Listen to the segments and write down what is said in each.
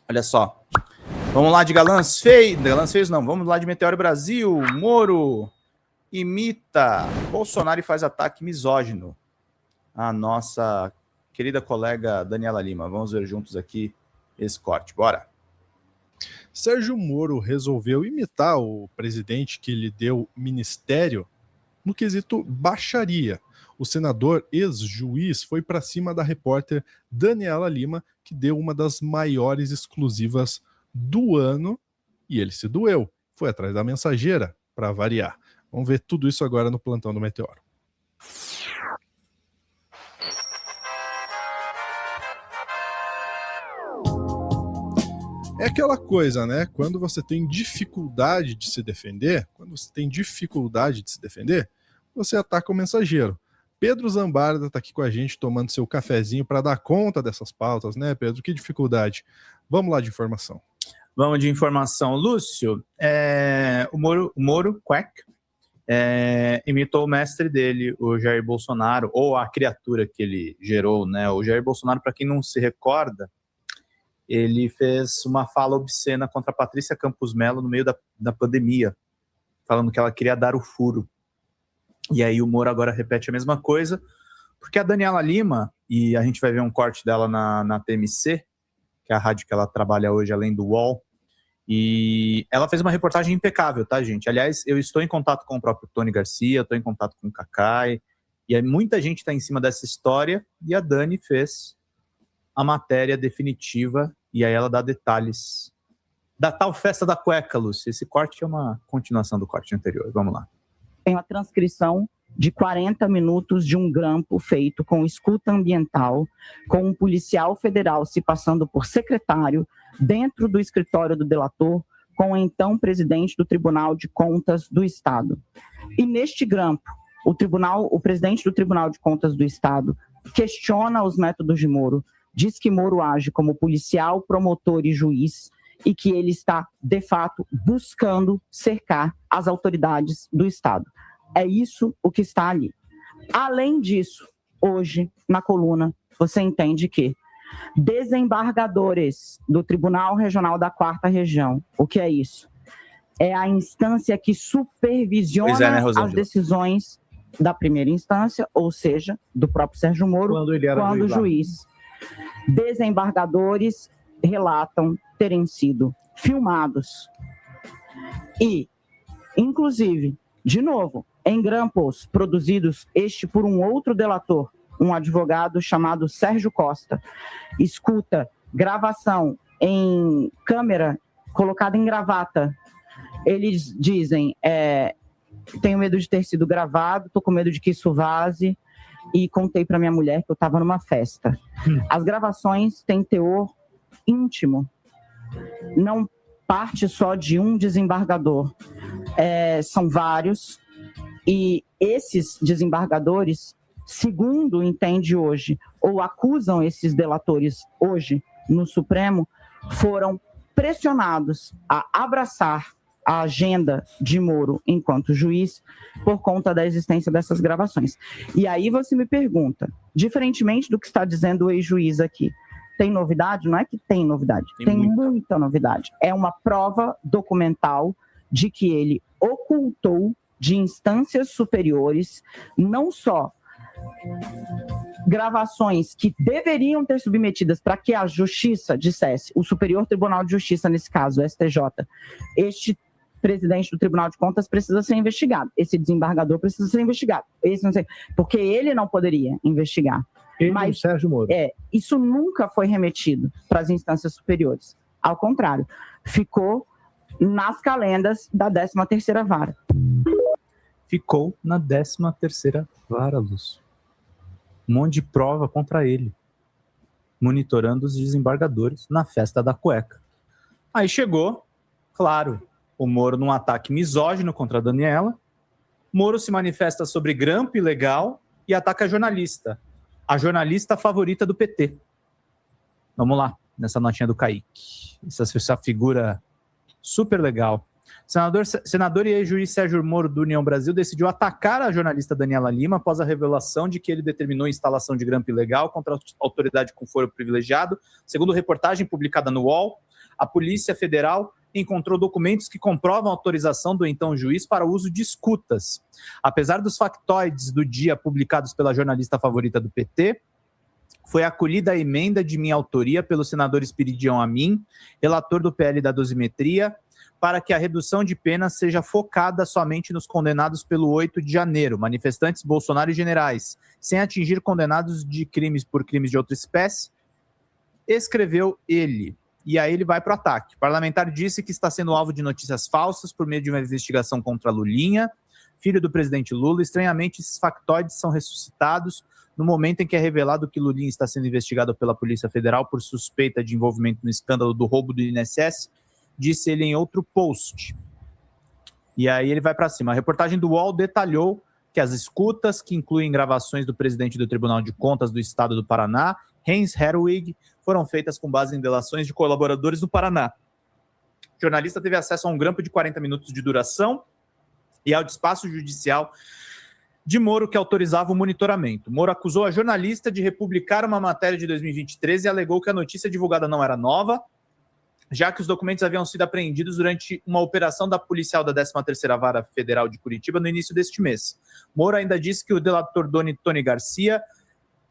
Olha só. Vamos lá de galãs feios. Galãs feios não. Vamos lá de Meteoro Brasil. Moro imita Bolsonaro e faz ataque misógino. A nossa querida colega Daniela Lima. Vamos ver juntos aqui esse corte. Bora. Sérgio Moro resolveu imitar o presidente que lhe deu ministério no quesito baixaria. O senador ex-juiz foi para cima da repórter Daniela Lima, que deu uma das maiores exclusivas do ano, e ele se doeu. Foi atrás da mensageira, para variar. Vamos ver tudo isso agora no Plantão do Meteoro. É aquela coisa, né? Quando você tem dificuldade de se defender, você ataca o mensageiro. Pedro Zambarda está aqui com a gente, tomando seu cafezinho para dar conta dessas pautas, né, Pedro? Que dificuldade. Vamos lá de informação. Vamos de informação. Lúcio, o Moro Quack, imitou o mestre dele, o Jair Bolsonaro, ou a criatura que ele gerou, né? O Jair Bolsonaro, para quem não se recorda, ele fez uma fala obscena contra a Patrícia Campos Mello no meio da pandemia, falando que ela queria dar o furo. E aí o Moro agora repete a mesma coisa, porque a Daniela Lima, e a gente vai ver um corte dela na TMC, que é a rádio que ela trabalha hoje, além do UOL, e ela fez uma reportagem impecável, tá, gente? Aliás, eu estou em contato com o próprio Tony Garcia, estou em contato com o Cacai, e aí muita gente está em cima dessa história, e a Dani fez a matéria definitiva, e aí ela dá detalhes da tal festa da cueca, Lúcia. Esse corte é uma continuação do corte anterior. Vamos lá. Tem uma transcrição de 40 minutos de um grampo feito com escuta ambiental, com um policial federal se passando por secretário dentro do escritório do delator, com o então presidente do Tribunal de Contas do Estado. E neste grampo, o presidente do Tribunal de Contas do Estado questiona os métodos de Moro, diz que Moro age como policial, promotor e juiz e que ele está, de fato, buscando cercar as autoridades do Estado. É isso o que está ali. Além disso, hoje, na coluna, você entende que desembargadores do Tribunal Regional da 4ª Região, o que é isso? É a instância que supervisiona as decisões da primeira instância, ou seja, do próprio Sérgio Moro, quando juiz. Desembargadores relatam terem sido filmados e, inclusive, de novo, em grampos produzidos por um outro delator, um advogado chamado Sérgio Costa, escuta gravação em câmera colocada em gravata. Eles dizem, tenho medo de ter sido gravado, estou com medo de que isso vaze, e contei para minha mulher que eu estava numa festa. As gravações têm teor íntimo, não parte só de um desembargador, são vários, e esses desembargadores, segundo entende hoje, ou acusam esses delatores hoje no Supremo, foram pressionados a abraçar a agenda de Moro enquanto juiz por conta da existência dessas gravações. E aí você me pergunta, diferentemente do que está dizendo o ex-juiz aqui, tem novidade? Não é que tem novidade, tem muita novidade. É uma prova documental de que ele ocultou de instâncias superiores não só gravações que deveriam ter submetidas para que a Justiça dissesse, o Superior Tribunal de Justiça, nesse caso, o STJ, este presidente do Tribunal de Contas precisa ser investigado, esse desembargador precisa ser investigado, esse não sei, porque ele não poderia investigar. Mas, Sérgio Moro. Isso nunca foi remetido para as instâncias superiores. Ao contrário, ficou nas calendas da 13ª Vara. Ficou na 13ª Vara, Lúcio. Um monte de prova contra ele, monitorando os desembargadores na festa da cueca. Aí chegou, claro, o Moro num ataque misógino contra a Daniela. Moro se manifesta sobre grampo ilegal e ataca a jornalista favorita do PT. Vamos lá, nessa notinha do Kaique. Essa figura super legal. Senador e ex-juiz Sérgio Moro, do União Brasil, decidiu atacar a jornalista Daniela Lima após a revelação de que ele determinou a instalação de grampo ilegal contra a autoridade com foro privilegiado. Segundo reportagem publicada no UOL, a Polícia Federal encontrou documentos que comprovam a autorização do então juiz para o uso de escutas. Apesar dos factoides do dia publicados pela jornalista favorita do PT, foi acolhida a emenda de minha autoria pelo senador Espiridião Amin, relator do PL da dosimetria, para que a redução de pena seja focada somente nos condenados pelo 8 de janeiro, manifestantes Bolsonaro e generais, sem atingir condenados de crimes por crimes de outra espécie, escreveu ele. E aí ele vai para o ataque. O parlamentar disse que está sendo alvo de notícias falsas por meio de uma investigação contra Lulinha, filho do presidente Lula. Estranhamente, esses factoides são ressuscitados no momento em que é revelado que Lulinha está sendo investigado pela Polícia Federal por suspeita de envolvimento no escândalo do roubo do INSS, disse ele em outro post. E aí ele vai para cima. A reportagem do UOL detalhou que as escutas, que incluem gravações do presidente do Tribunal de Contas do Estado do Paraná, Heinz Herwig, foram feitas com base em delações de colaboradores do Paraná. O jornalista teve acesso a um grampo de 40 minutos de duração e ao despacho judicial de Moro, que autorizava o monitoramento. Moro acusou a jornalista de republicar uma matéria de 2023 e alegou que a notícia divulgada não era nova, já que os documentos haviam sido apreendidos durante uma operação da policial da 13ª Vara Federal de Curitiba no início deste mês. Moro ainda disse que o delator Tony Garcia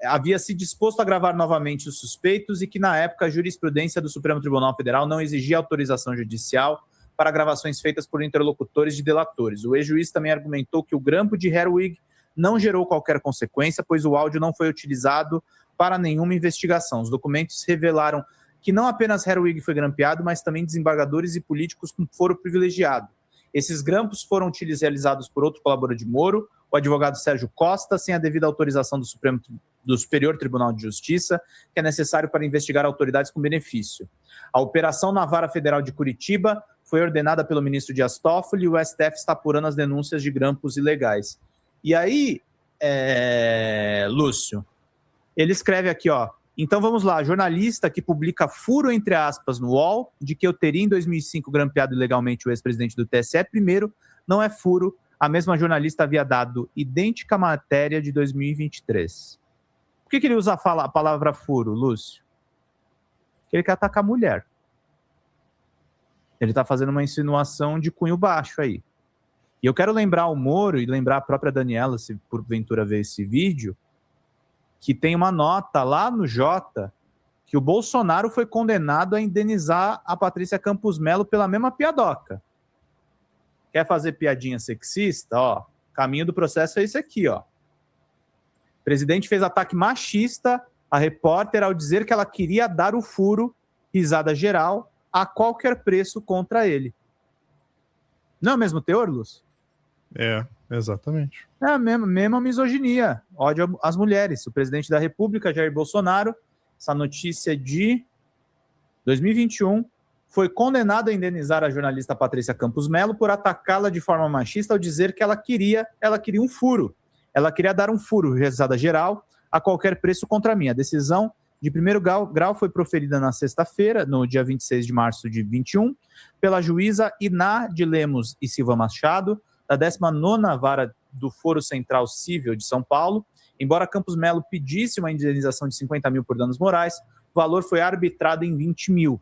havia se disposto a gravar novamente os suspeitos e que, na época, a jurisprudência do Supremo Tribunal Federal não exigia autorização judicial para gravações feitas por interlocutores de delatores. O ex-juiz também argumentou que o grampo de Herwig não gerou qualquer consequência, pois o áudio não foi utilizado para nenhuma investigação. Os documentos revelaram que não apenas Herwig foi grampeado, mas também desembargadores e políticos com foro privilegiado. Esses grampos foram realizados por outro colaborador de Moro, o advogado Sérgio Costa, sem a devida autorização do Superior Tribunal de Justiça, que é necessário para investigar autoridades com benefício. A operação na Vara Federal de Curitiba foi ordenada pelo ministro Dias Toffoli e o STF está apurando as denúncias de grampos ilegais. E aí, Lúcio, ele escreve aqui, ó, então vamos lá, jornalista que publica furo, entre aspas, no UOL, de que eu teria em 2005 grampeado ilegalmente o ex-presidente do TSE, primeiro, não é furo, a mesma jornalista havia dado idêntica matéria de 2023. Por que ele usa a palavra furo, Lúcio? Porque ele quer atacar a mulher. Ele está fazendo uma insinuação de cunho baixo aí. E eu quero lembrar o Moro e lembrar a própria Daniela, se porventura ver esse vídeo, que tem uma nota lá no Jota que o Bolsonaro foi condenado a indenizar a Patrícia Campos Melo pela mesma piadoca. Quer fazer piadinha sexista? Ó, caminho do processo é esse aqui, ó. O presidente fez ataque machista à repórter ao dizer que ela queria dar o furo, risada geral, a qualquer preço contra ele. Não é o mesmo teor, Lúcio? É, exatamente. É a mesma misoginia, ódio às mulheres. O presidente da República, Jair Bolsonaro, essa notícia de 2021, foi condenado a indenizar a jornalista Patrícia Campos Melo por atacá-la de forma machista ao dizer que ela queria um furo. Ela queria dar um furo, risada geral, a qualquer preço contra mim. A decisão de primeiro grau foi proferida na sexta-feira, no dia 26 de março de 21, pela juíza Iná de Lemos e Silva Machado, da 19ª Vara do Foro Central Cível de São Paulo. Embora Campos Melo pedisse uma indenização de 50 mil por danos morais, o valor foi arbitrado em 20 mil.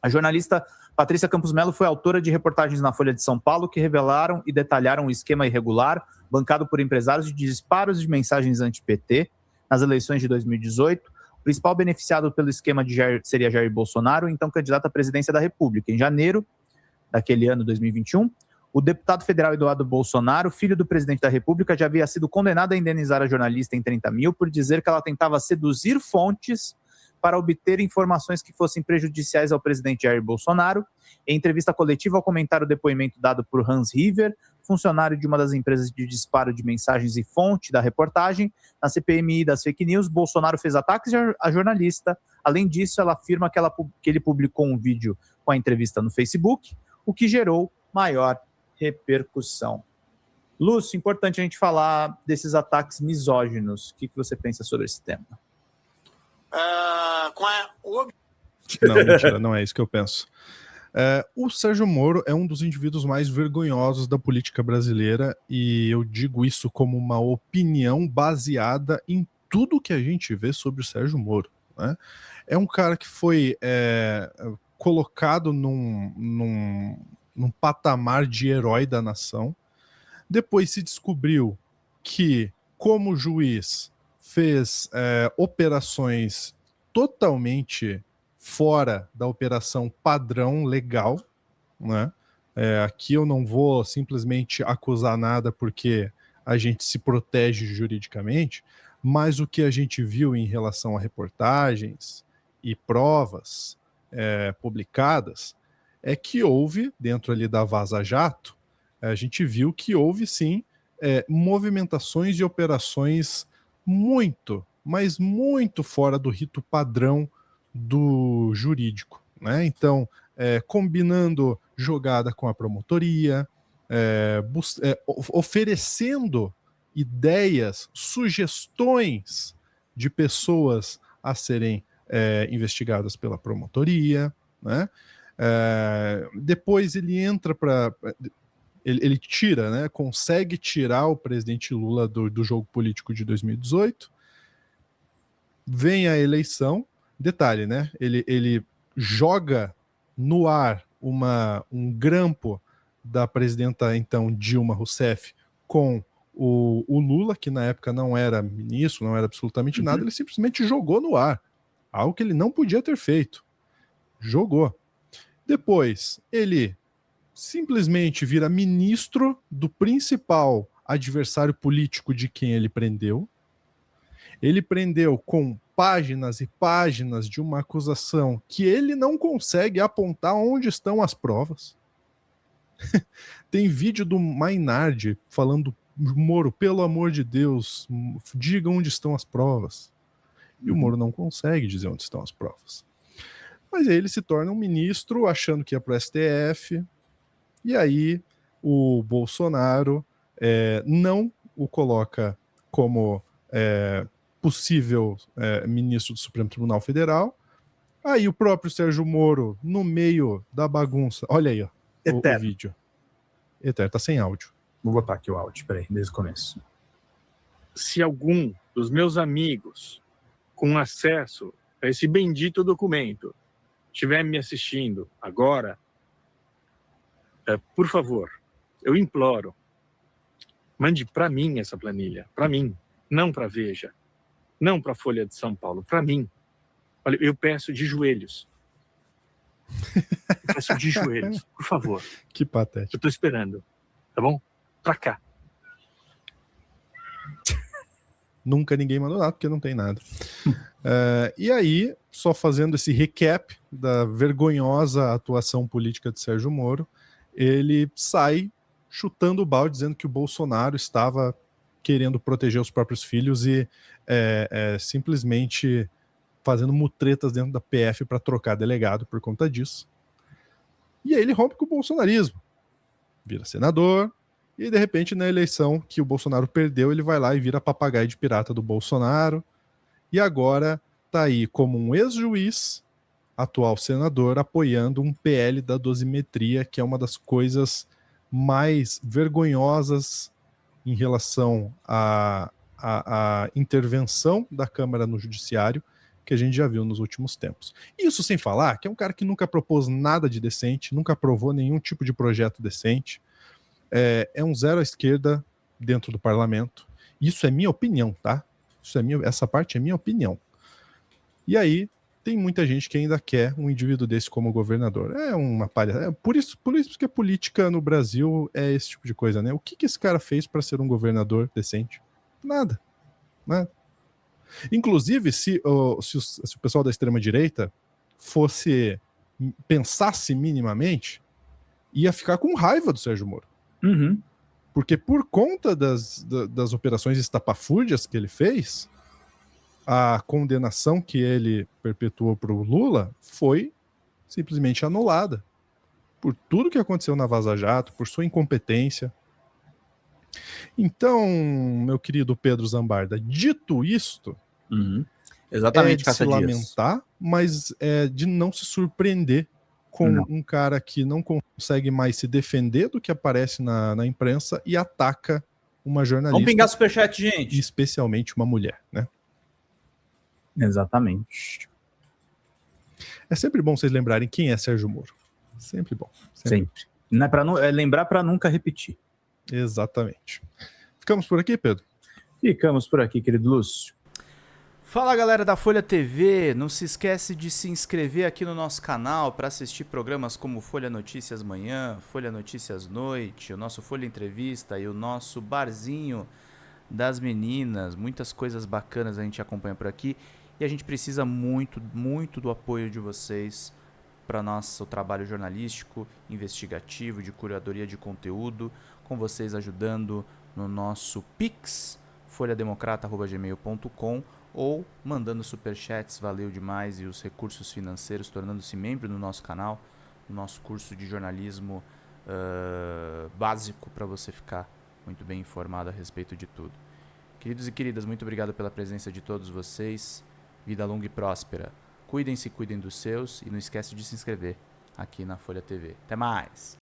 A jornalista Patrícia Campos Melo foi autora de reportagens na Folha de São Paulo que revelaram e detalharam um esquema irregular bancado por empresários de disparos de mensagens anti-PT nas eleições de 2018. O principal beneficiado pelo esquema seria Jair Bolsonaro, então candidato à presidência da República. Em janeiro daquele ano, 2021, o deputado federal Eduardo Bolsonaro, filho do presidente da República, já havia sido condenado a indenizar a jornalista em 30 mil por dizer que ela tentava seduzir fontes para obter informações que fossem prejudiciais ao presidente Jair Bolsonaro. Em entrevista coletiva, ao comentar o depoimento dado por Hans River, funcionário de uma das empresas de disparo de mensagens e fonte da reportagem, na CPMI das fake news, Bolsonaro fez ataques à jornalista. Além disso, ela afirma que ele publicou um vídeo com a entrevista no Facebook, o que gerou maior repercussão. Lúcio, importante a gente falar desses ataques misóginos. O que você pensa sobre esse tema? Não, mentira, não é isso que eu penso. O Sérgio Moro é um dos indivíduos mais vergonhosos da política brasileira, e eu digo isso como uma opinião baseada em tudo que a gente vê sobre o Sérgio Moro, né? É um cara que foi colocado num patamar de herói da nação. Depois se descobriu que, como juiz, fez operações totalmente fora da operação padrão legal, né? Aqui eu não vou simplesmente acusar nada porque a gente se protege juridicamente, mas o que a gente viu em relação a reportagens e provas publicadas é que houve, dentro ali da Vaza Jato, a gente viu que houve sim movimentações e operações muito, mas muito fora do rito padrão do jurídico, né? Então, combinando jogada com a promotoria, oferecendo ideias, sugestões de pessoas a serem investigadas pela promotoria, né? Depois ele entra para... Ele tira, né? Consegue tirar o presidente Lula do jogo político de 2018. Vem a eleição. Detalhe, né? Ele joga no ar um grampo da presidenta, então, Dilma Rousseff com o Lula, que na época não era ministro, não era absolutamente nada. Ele simplesmente jogou no ar. Algo que ele não podia ter feito. Jogou. Depois, ele simplesmente vira ministro do principal adversário político de quem ele prendeu. Ele prendeu com páginas e páginas de uma acusação que ele não consegue apontar onde estão as provas. Tem vídeo do Mainardi falando: Moro, pelo amor de Deus, diga onde estão as provas. E o Moro não consegue dizer onde estão as provas. Mas aí ele se torna um ministro achando que ia para o STF. E aí o Bolsonaro não o coloca como possível ministro do Supremo Tribunal Federal. Aí o próprio Sérgio Moro, no meio da bagunça... Olha aí, ó, o vídeo. Eterno, tá sem áudio. Vou botar aqui o áudio, peraí, desde o começo. Se algum dos meus amigos com acesso a esse bendito documento estiver me assistindo agora, por favor, eu imploro, mande para mim essa planilha, para mim, não para Veja, não para a Folha de São Paulo, para mim. Olha, eu peço de joelhos. Eu peço de joelhos, por favor. Que patético. Eu estou esperando, tá bom? Para cá. Nunca ninguém mandou nada, porque não tem nada. E aí, só fazendo esse recap da vergonhosa atuação política de Sérgio Moro, ele sai chutando o balde, dizendo que o Bolsonaro estava querendo proteger os próprios filhos e simplesmente fazendo mutretas dentro da PF para trocar delegado por conta disso. E aí ele rompe com o bolsonarismo. Vira senador, e de repente na eleição que o Bolsonaro perdeu, ele vai lá e vira papagaio de pirata do Bolsonaro, e agora tá aí como um ex-juiz, atual senador, apoiando um PL da dosimetria, que é uma das coisas mais vergonhosas em relação à intervenção da Câmara no Judiciário, que a gente já viu nos últimos tempos. Isso sem falar que é um cara que nunca propôs nada de decente, nunca aprovou nenhum tipo de projeto decente, é um zero à esquerda dentro do parlamento. Isso é minha opinião, tá? Essa parte é minha opinião. E aí, tem muita gente que ainda quer um indivíduo desse como governador. É uma palha. Por isso que a política no Brasil é esse tipo de coisa, né? O que esse cara fez para ser um governador decente? Nada. Nada. Inclusive, se o pessoal da extrema-direita pensasse minimamente, ia ficar com raiva do Sérgio Moro. Uhum. Porque por conta das operações estapafúrdias que ele fez, a condenação que ele perpetuou para o Lula foi simplesmente anulada. Por tudo que aconteceu na Vaza Jato, por sua incompetência. Então, meu querido Pedro Zambarda, dito isto, exatamente, de se lamentar, mas de não se surpreender com Não. um cara que não consegue mais se defender do que aparece na imprensa e ataca uma jornalista. Vamos pingar superchat, E gente. especialmente uma mulher, né? Exatamente. É sempre bom vocês lembrarem quem é Sérgio Moro. Sempre bom. Sempre. Não é lembrar para nunca repetir. Exatamente. Ficamos por aqui, Pedro? Ficamos por aqui, querido Lúcio. Fala, galera da Folha TV, não se esquece de se inscrever aqui no nosso canal para assistir programas como Folha Notícias Manhã, Folha Notícias Noite, o nosso Folha Entrevista e o nosso Barzinho das Meninas. Muitas coisas bacanas a gente acompanha por aqui e a gente precisa muito, muito do apoio de vocês para nosso trabalho jornalístico, investigativo, de curadoria de conteúdo, com vocês ajudando no nosso Pix, folhademocrata@gmail.com, ou mandando superchats, valeu demais, e os recursos financeiros, tornando-se membro do nosso canal, no nosso curso de jornalismo básico, para você ficar muito bem informado a respeito de tudo. Queridos e queridas, muito obrigado pela presença de todos vocês, vida longa e próspera. Cuidem-se, cuidem dos seus, e não esquece de se inscrever aqui na Folha TV. Até mais!